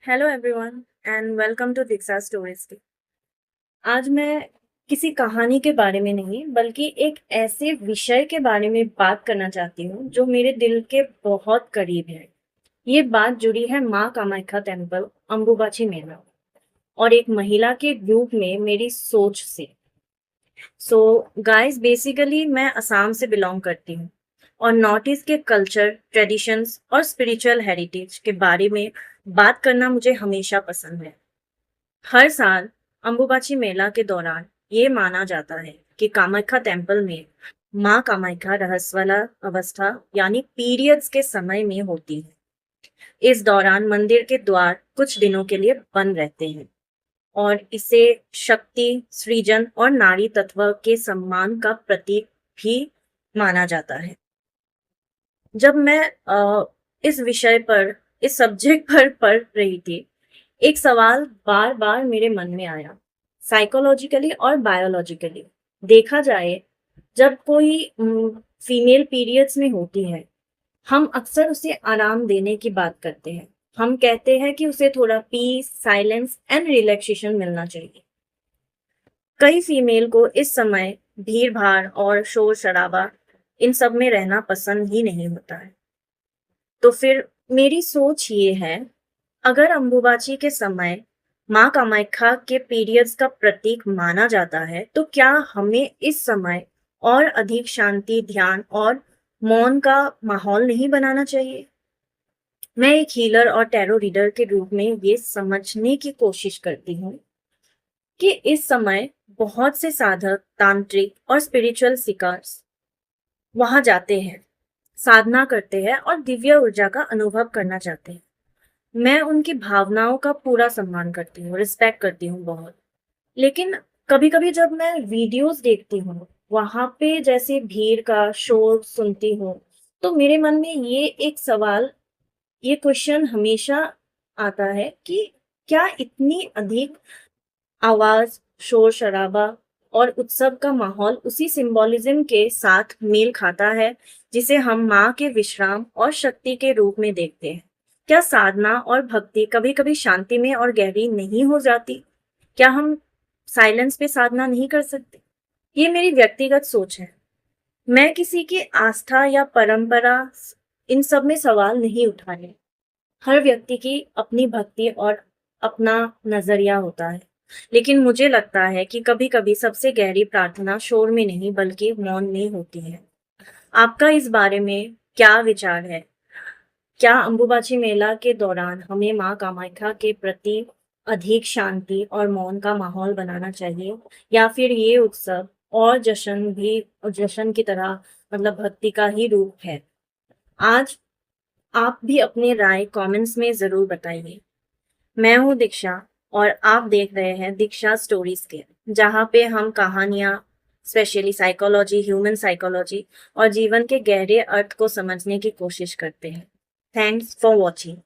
Hello everyone and welcome to Diksha stories. आज मैं किसी कहानी के बारे में नहीं बल्कि एक ऐसे विषय के बारे में बात करना चाहती हूँ जो मेरे दिल के बहुत करीब है। ये बात जुड़ी है माँ कामाख्या टेम्पल, अम्बुबाची मेला और एक महिला के रूप में मेरी सोच से। सो गाइस, बेसिकली मैं असम से बिलोंग करती हूँ और नॉर्थ ईस्ट के कल्चर, ट्रेडिशंस और स्पिरिचुअल हेरिटेज के बारे में बात करना मुझे हमेशा पसंद है। हर साल अम्बुबाची मेला के दौरान ये माना जाता है कि कामाख्या टेम्पल में माँ कामाख्या रहस्यवाला अवस्था यानी पीरियड्स के समय में होती है। इस दौरान मंदिर के द्वार कुछ दिनों के लिए बंद रहते हैं और इसे शक्ति, सृजन और नारी तत्व के सम्मान का प्रतीक भी माना जाता है। जब मैं इस विषय पर, इस सब्जेक्ट पर पढ़ रही थी, एक सवाल बार बार मेरे मन में आया। साइकोलॉजिकली और बायोलॉजिकली देखा जाए, जब कोई फीमेल पीरियड्स में होती है, हम अक्सर उसे आराम देने की बात करते हैं। हम कहते हैं कि उसे थोड़ा पीस, साइलेंस एंड रिलैक्सेशन मिलना चाहिए। कई फीमेल को इस समय भीड़ भाड़ और शोर शराबा, इन सब में रहना पसंद ही नहीं होता है। तो फिर मेरी सोच ये है, अगर अम्बुबाची के समय माँ कामाख्या के पीरियड्स का प्रतीक माना जाता है, तो क्या हमें इस समय और अधिक शांति, ध्यान और मौन का माहौल नहीं बनाना चाहिए? मैं एक हीलर और टैरो रीडर के रूप में ये समझने की कोशिश करती हूँ कि इस समय बहुत से साधक, तांत्रिक और स्पिरिचुअल सीकर्स वहां जाते हैं, साधना करते हैं और दिव्य ऊर्जा का अनुभव करना चाहते हैं। मैं उनकी भावनाओं का पूरा सम्मान करती हूँ, रिस्पेक्ट करती हूँ बहुत। लेकिन कभी-कभी जब मैं वीडियोस देखती हूँ, वहां पे जैसे भीड़ का शोर सुनती हूँ, तो मेरे मन में ये एक सवाल, ये क्वेश्चन हमेशा आता है कि क्या इतनी अधिक आवाज, शोर शराबा और उत्सव का माहौल उसी सिंबोलिज्म के साथ मेल खाता है जिसे हम माँ के विश्राम और शक्ति के रूप में देखते हैं? क्या साधना और भक्ति कभी कभी शांति में और गहरी नहीं हो जाती? क्या हम साइलेंस पे साधना नहीं कर सकते? ये मेरी व्यक्तिगत सोच है। मैं किसी की आस्था या परंपरा, इन सब में सवाल नहीं उठाने। हर व्यक्ति की अपनी भक्ति और अपना नजरिया होता है। लेकिन मुझे लगता है कि कभी-कभी सबसे गहरी प्रार्थना शोर में नहीं बल्कि मौन में होती है। आपका इस बारे में क्या विचार है? क्या अम्बुबाची मेला के दौरान हमें माँ कामाख्या के प्रति अधिक शांति और मौन का माहौल बनाना चाहिए, या फिर ये उत्सव और जश्न की तरह, मतलब भक्ति का ही रूप है? आज आप भी अपनी राय कमेंट्स में जरूर बताइए। मैं हूँ दीक्षा और आप देख रहे हैं दीक्षा स्टोरीज के, जहाँ पे हम कहानियाँ, स्पेशली साइकोलॉजी, ह्यूमन साइकोलॉजी और जीवन के गहरे अर्थ को समझने की कोशिश करते हैं। Thanks for watching.